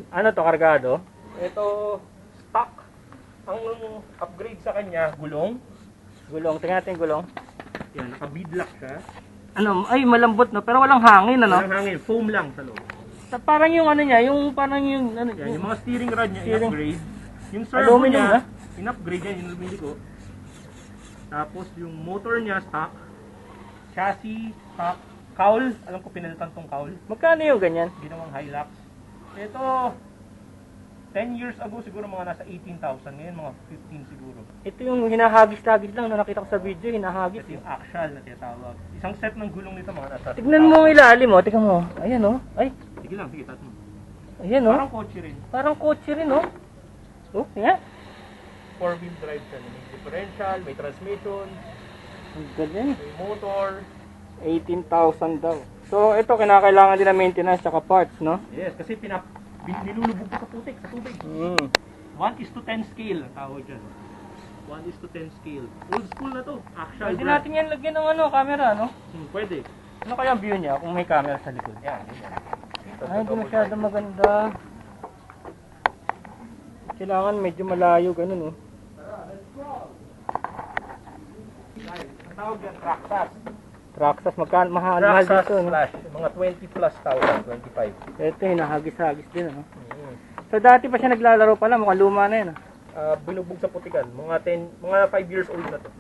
Ano to, kargado? Ito, stock. Ang upgrade sa kanya, gulong. Gulong, tingnan natin yung gulong. Yan, naka-beadlock siya. Ano, ay malambot no, pero walang hangin ano. Walang hangin, foam lang sa loob. Parang yung ano niya, yung parang yung ano, Yan, yung mga steering rod niya, in-upgrade. Yung servo aluminum niya, na? in-upgrade yan, yung lumiligo. Tapos yung motor niya, stock. Chassis, stock. Cowl, alam ko pinalitan tong cowl. Magkano yung ganyan? Ginawang Hilux. Ito, 10 years ago siguro mga nasa 18,000. Ngayon mga 15 siguro. Ito yung hinahagis-hagis lang na nakita ko sa video, hinahagis. Ito yung actual na tinatawag. Isang set ng gulong nito mga nasa... Tignan mo ang ilalim mo, tignan mo. Ayan oh. Ay, Sige lang, sige, tat mo. ayan oh. Parang kotse rin. Parang kotse rin oh. Oh, tingnan. 4-wheel drive siya. May differential, may transmission, Ang galing. may motor. 18,000 daw. So, ito kinakailangan din ng maintenance at parts, no? Yes, kasi nilulubog ko sa putik, sa tubig. 1:10 scale ang tawag dyan. 1:10 scale. Old school na to. Actual Pwede brand. natin yan lagyan ng ano, camera, no? Pwede. Ano kaya ang view niya kung may camera sa likod? Yan, yan. Ay, hindi masyado maganda. Kailangan medyo malayo, ganun, oh. Ang tawag dyan, track. Traxxas, mahal dito, no? Flash, mga 20 plus thousand, 25. Ito, hinahagis-hagis din, no? So, dati pa siya naglalaro pala, mukhang luma na yun, Binubog sa putikan, mga 5 years old na to.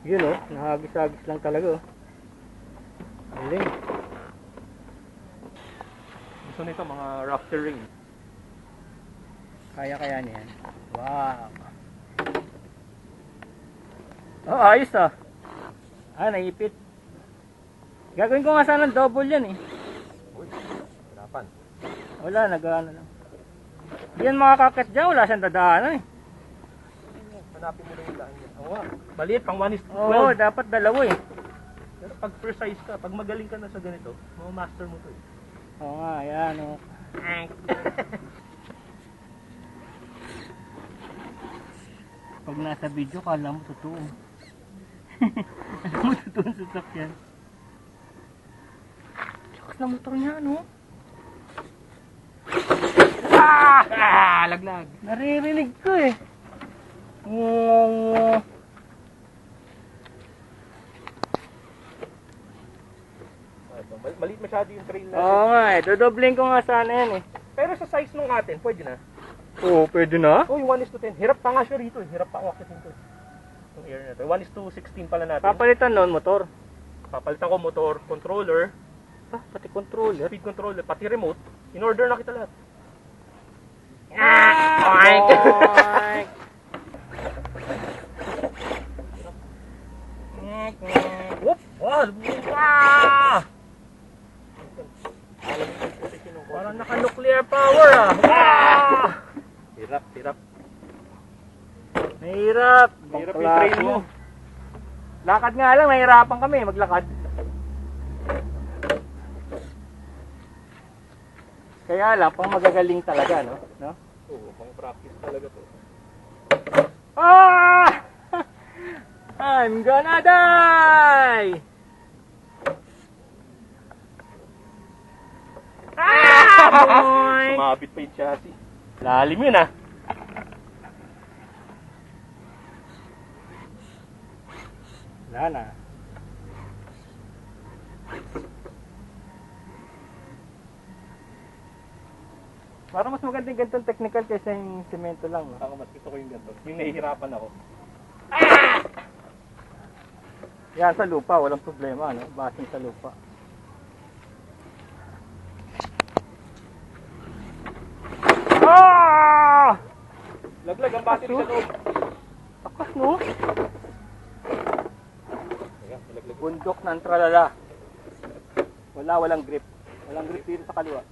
Yun, oh, nahagis-hagis lang talaga, oh. Galing. Gusto nito, mga rough terrain. Kaya niya yan. Wow. Oh, ayos, ah. Naipit. Gagawin ko nga sana double yan, eh. Uy, hirapan. Wala, nag-ano lang. Yan makakakit dyan, wala siyang dadaanan, eh. Hanapin mo lang yung daan niya. Oo nga, maliit, pang 1:12. Oo, dapat dalawa, eh. Pero pag precise ka, pag magaling ka na sa ganito, master mo to eh. Oo nga, yan, oh. Pag nasa video, kala mo totoo. Alam mo totoo sa sasakyan. Lakas na motor niya, ano? Laglag. Naririnig ko, eh. Maliit masyado yung trail na. Oo nga, eh. Dodobling ko nga sana yan, eh. Pero sa size nung atin, pwede na. Oo, pwede na. Oh, yung 1:10. Hirap pa nga siya rito eh. Hirap pa akitin to. Yung air na to. 1:16 pala natin. Papalitan noon motor. Papalitan ko motor, controller, Pati controller. speed controller, pati remote. In order na kita lahat. Oink! Whoop! Wow! Parang naka-nuclear power, ah. Hirap. Mahirap. Hirap yung train mo. Lakad nga lang, nahirapan kami maglakad. Kaya lang, pang magagaling talaga, no? Oo, pang practice talaga to. Ah! I'm gonna die! Sumabit pa yung chassis. Lalim yun ah. Wala na. Parang mas magandang ganitong technical kaysa yung semento lang, no? Ako mas gusto ko yung ganito. Yung nahihirapan ako. Yan sa lupa, walang problema, no? Basing sa lupa. Ah! Laglag ang battery sa loob. Takas, no? Ayan, nalaglag. Bundok ng tralala. Walang grip. Walang grip dito sa kaliwa.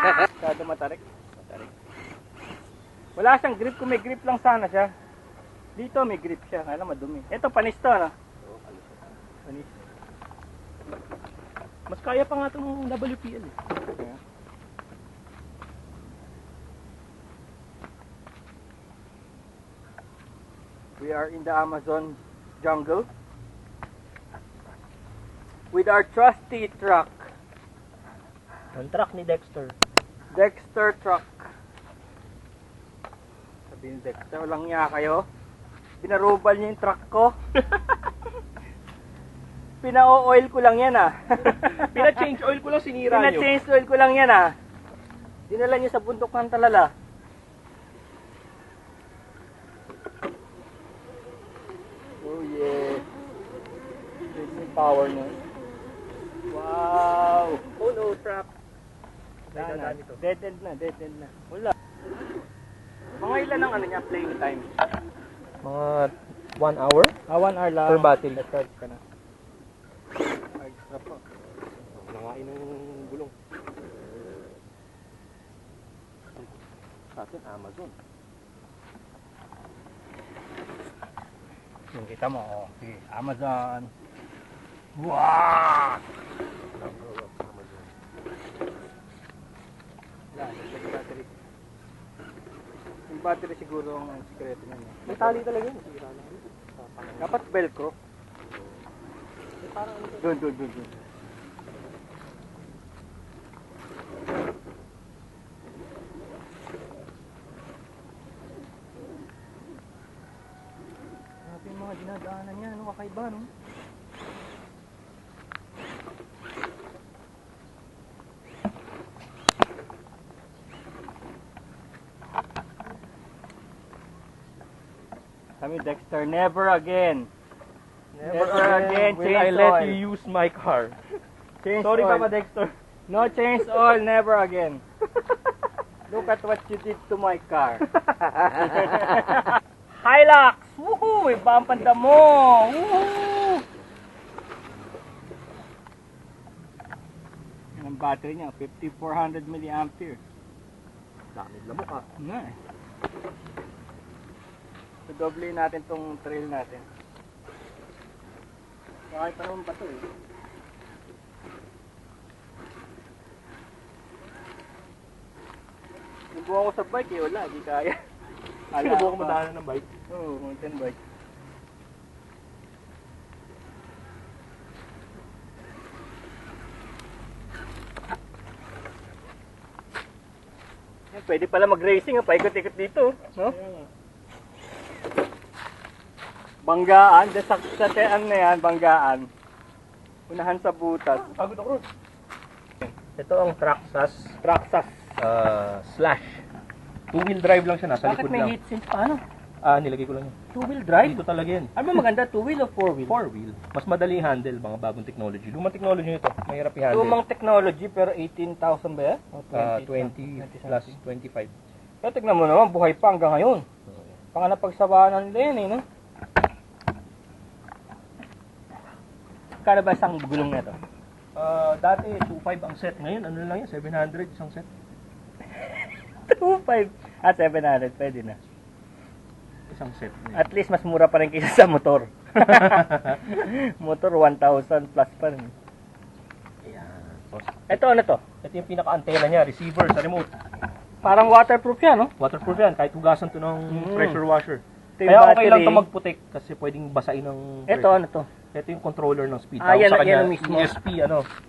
Masyado matarik. Wala siyang grip. Kung may grip lang sana siya. Dito may grip siya. Alam, madumi. Ito, panis to, no? Panis. Mas kaya pa nga itong WPL eh. We are in the Amazon jungle. with our trusty truck. Ang truck ni Dexter. Dexter truck. Sabi ni Dexter, walang niya kayo. Pinarubal niyo yung truck ko. Pina-oil ko lang yan Pina-change oil ko lang, sinira nyo. Pina-change oil ko lang yan Dinala niyo sa bundok ng Talala. Oh yeah. This is power niyo. Wow. Oh no, trap. Dead end na. Wala. Mga ilan ang ano niya, playing time? Mga 1 hour? 1 hour lang. Per battery. Charge ka na. Extra pa. Nangain ng gulong. Sa atin, Amazon. Yung kita mo, sige, Amazon. Wow! Battery. Yung battery siguro ang sikreto niya. May tali talaga yun. Dapat velcro. Doon. Grabe yung mga dinadaanan niya, ano, kakaiba, no? Kami Dexter, never again. Never again will change I let oil. you use my car. Change Sorry, oil. Papa Dexter. No change oil, never again. Look at what you did to my car. Hilux! Woohoo! Iba ang panda mo! Woohoo! Ang battery niya, 5400 milliampere. Dami lamok ah. Nga eh. So, doble natin tong trail natin. Bakit pa naman ba ito eh? Nabuha ko sa bike eh, wala, di kaya. Sinubukan ko madaanan ng bike. Oo, mountain bike. Pwede pala mag-racing, paikot-ikot dito, no? Banggaan, sa tean na yan, banggaan. Unahan sa butas. Pagod ako ron. Ito ang Traxxas Traxxas. Slash. 2-wheel drive lang siya, nasa Bakit likod may lang. heat since paano? Nilagay ko lang yun. 2-wheel drive? Dito talaga yan. Ano ba maganda, 2-wheel o 4-wheel? 4-wheel. Mas madali handle, mga bagong technology. Lumang technology nito, mahirap i-handle. Lumang technology pero 18,000 ba yan? O 20 plus 25. Pero tignan mo naman, buhay pa hanggang ngayon. Panganapagsabahan nila yan eh, no? Kano ba isang gulong na ito? Dati 2.5 ang set. Ngayon, ano lang yan? 700 isang set. 2.5 at 700, pwede na. Isang set. At least mas mura pa rin kaysa sa motor. Motor 1,000 plus pa rin. Ayan. Ito ano to? Ito yung pinaka-antena niya, receiver sa remote. Parang waterproof yan, no? Waterproof yan, kahit hugasan to ng pressure washer. Ito yung Kaya okay battery. lang ito magputik kasi pwedeng basain ng Ito ano to? Ito yung controller ng speed. Yan, Tawag sa kanya, yan mismo.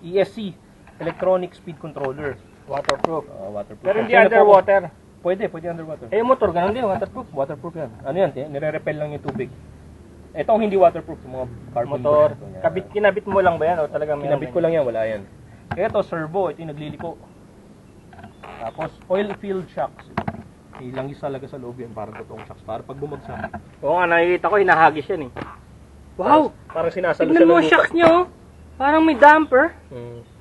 ESC, Electronic Speed Controller. Waterproof. Waterproof. Pero hindi Kasi underwater. Pwede underwater. Eh yung motor, ganun din, waterproof. Waterproof yan. Ano yan? Nire-repel lang yung tubig. Ito ang hindi waterproof, yung mga carbon Motor. fiber. Yan. Kinabit mo lang ba yan o talagang meron? Kinabit ko lang yan, wala yan. Ito, servo, ito yung nagliliko. Tapos, oil-filled shocks. Ilang isa talaga sa loob yan, parang totoong shocks. Para pag bumagsak. Oo nga, nakikita ko, hinahagis yan eh. Wow! Parang sinasalo Tignan siya mo ng ang shocks niya oh. Parang may damper.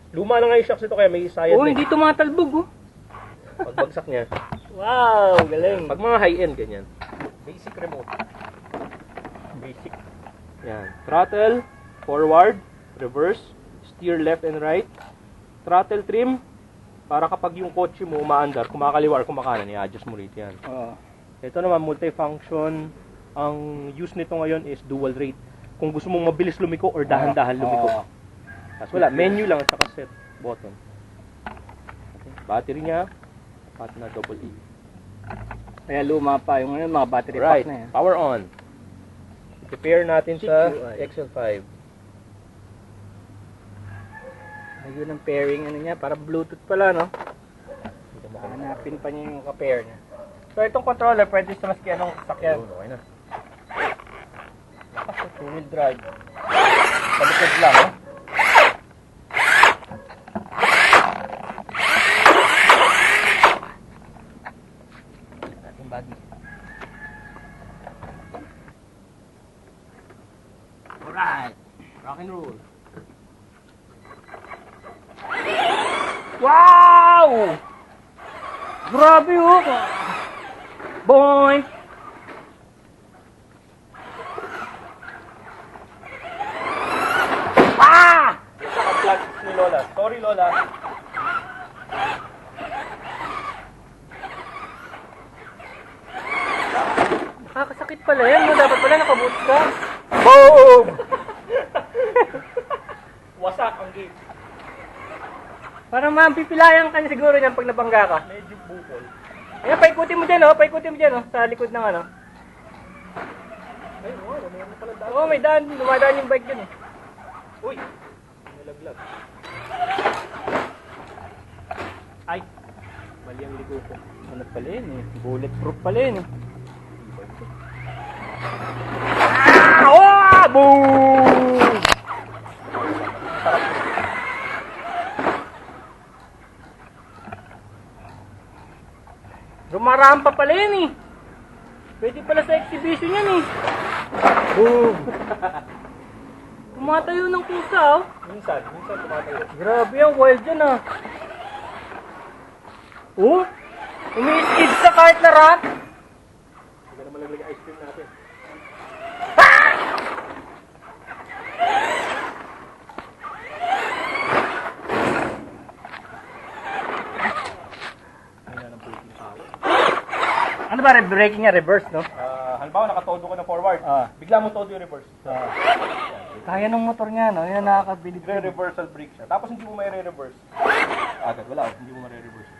Luma na nga yung shocks ito, kaya may sayad Oo, na hindi tumatalbog oh. pagbagsak niya. Wow, galing. Pag mga high-end, ganyan. Basic remote. Basic. Yan. Throttle, forward, reverse, steer left and right. Throttle trim, para kapag yung kotse mo umaandar, kumakaliwa or kumakanan, i-adjust mo rito yan. Oo. Ito naman, multifunction. Ang use nito ngayon is dual rate. Kung gusto mong mabilis lumiko or dahan-dahan lumiko. Tapos wala, menu lang at saka set button. Okay. Battery niya, pat na double E. Kaya luma pa yung mga battery Right, pack na yan. power on. Prepare natin sa CQI. XL5. Ayun ang pairing ano niya, para Bluetooth pala, no? Hanapin pa niya yung ka-pair niya. So itong controller pwede sa maski anong sasakyan. Okay na. Kasi 2-wheel drive. Sabikad lang, no? Ating body. Alright. Rock and roll. Wow! Grabe oh! Boy! Ah! Naka-flat ni Lola. Sorry, Lola. Nakakasakit pala yan, no? Dapat pala nakabuti ka. Boom! Wasak ang game. Parang mapipilayan ka niya siguro niyan pag nabangga ka. Medyo bukol. Ayan, paikutin mo dyan, oh. Paikutin mo dyan, oh. Sa likod ng ano. Ay, wow. Mayroon na pala daan. Oo, may daan. Dumadaan yung bike dyan, eh. Uy! Nalaglag. Ay! Mali ang ligo ko. Ano pala yun, eh. Bulletproof pala yun, eh. Ah! Oh! Boom! Rumarampa pala yun, eh. Pwede pala sa exhibition yan, eh. Boom! Tumatayo ng pusa, oh. Minsan tumatayo. Grabe ang wild yan, ah. Oh? Umi-skid sa kahit na rat. Hindi ka na malaglag ice cream natin. Ano ba, braking niya, reverse, no? Halimbawa, nakatodo ka na forward. Bigla mo todo yung reverse. Kaya ng motor niya, no? Yan nakakabilib. Reversal brake siya. Tapos hindi mo may re-reverse. Agad, wala. Hindi mo ma-reverse.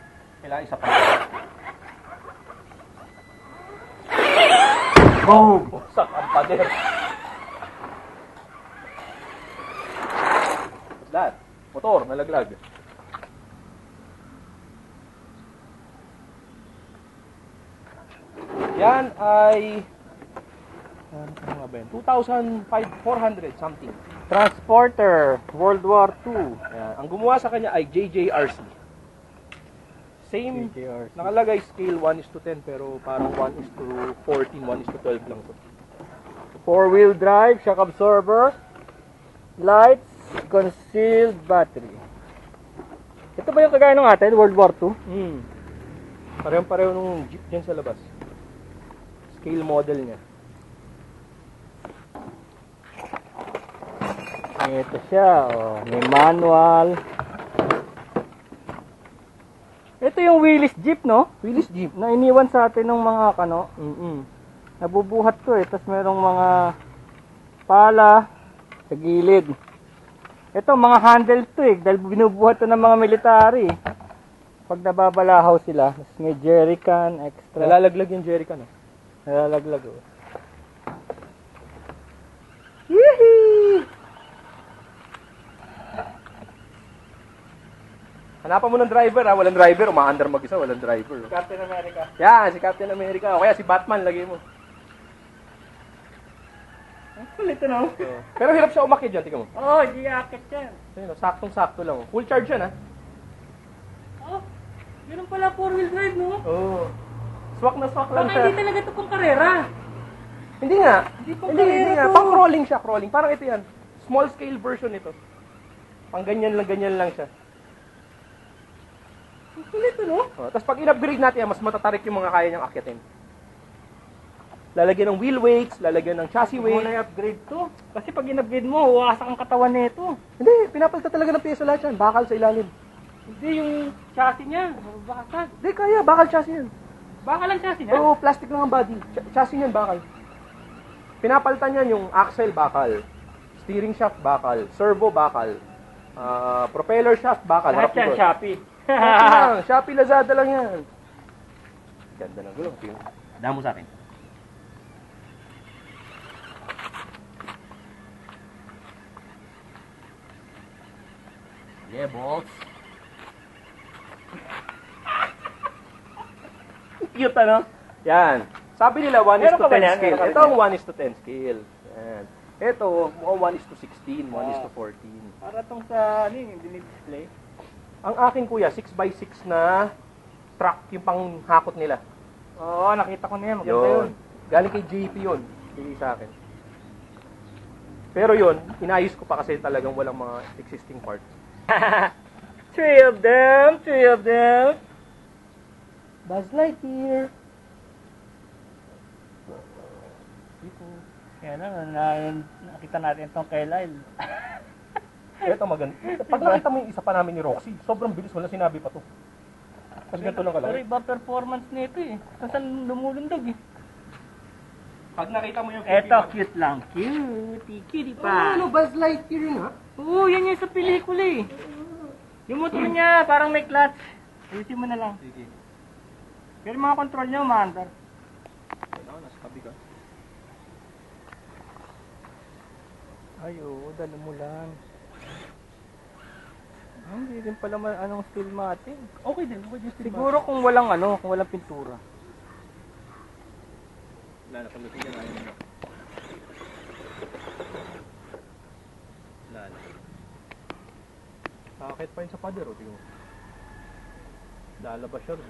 Kailangan isa pa. Boom! Buksak ang pader. What's that? Motor, nalaglag. Yan ay 2,400 something. Transporter, World War II. Ayan. Ang gumawa sa kanya ay JJRC. Same, JJRC. nakalagay scale 1:10 pero parang 1:14, 1:12 lang to. 4-wheel drive, shock absorber, lights, concealed battery. Ito ba yung kagaya ng atin, World War II? Parehong-pareho nung jeep dyan sa labas. Scale model niya. Ito siya, oh. May manual. Ito yung wheelies jeep, no? Wheelies jeep. Na iniwan sa atin ng mga kano. Nabubuhat to, eh. Tapos merong mga pala sa gilid. Ito, mga handles to, eh. Dahil binubuhat to ng mga military. Pag nababalahaw sila, tapos may jerrycan, extra. Nalalaglag yung jerrycan, no? Nalalaglag, oh. Yee! Hanapan mo ng driver, ha? Walang driver, umaandar mag-isa, walang driver. Captain America. Yan, si Captain America. O kaya si Batman, lagay mo. Ang kulit, no? Pero hirap siya umakyat dyan, tingnan mo. Oo, hindi akit yan. Ayun, saktong-sakto lang. Full charge yan, ha? Oh, ganun pala 4-wheel drive, no? Oo. Swak na swak lang Baka siya. hindi talaga ito pang karera. Hindi nga. Hindi pang Hindi karera nga. to. Pang crawling siya, crawling. Parang ito yan. Small scale version ito. Pang ganyan lang siya. Ang kulit, no? Tapos pag in-upgrade natin yan, mas matatarik yung mga kaya niyang akyatin. Lalagyan ng wheel weights, lalagyan ng chassis weight. Muna i-upgrade to. Kasi pag in-upgrade mo, uwasak ang katawan nito. Hindi, pinapalitan talaga ng peso lahat yan. Bakal sa ilalim. Hindi yung chassis niya. Bakal. Hindi, kaya. Bakal chassis yan. Bakal ang chassis niya? Oo, plastic lang ang body. Chassis yan, bakal. Pinapalitan yan yung axle, bakal. Steering shaft, bakal. Servo, bakal. Propeller shaft, bakal. Lahat Harap yan, likod. Shopee. Shopee lang. Shopee, Lazada lang yan. Ganda ng gulong. Damo sa akin. Yeah, balls. Cute, ano? Yan. Sabi nila 1 is Meron to ka ba 10 yan? scale. Meron ka Ito rin ang 1 is to 10 scale. Yan. Ito, mukhang 1 is to 16, 1 is to 14. Para tong sa, ano yung dinidisplay? Ang akin, kuya, 6x6 na track yung panghakot nila. Oo, nakita ko na yan. Maganda yun. Galing kay JP yun. Hindi sa akin. Pero yun, inayos ko pa kasi talagang walang mga existing parts. Three of them. Buzz Lightyear. Dito. Yan nakita natin itong kay Lyle. Ito maganda. Pag nakita mo yung isa pa namin ni Roxy, sobrang bilis. Wala sinabi pa to. Kasi ganito lang Pero kalaki. iba performance nito eh. Saan lumulundag eh. Pag nakita mo yung Eto, cute lang. Cutie pa. ano, Buzz Lightyear yun, ha? Oo, yan yung sa pelikula eh. Yung motor niya, parang may clutch. Ayusin mo na lang. Sige. Pero yung mga control niya, umaandar. Ano, nasa tabi ka. Ay, oo, dalumulan. Hindi din pala anong steel mating. Okay din. Okay din. Siguro kung walang kung walang pintura. Wala na, pagdating ka na yun. Wala na. Nakakit pa yun sa pader, o. Lalabas siya rin.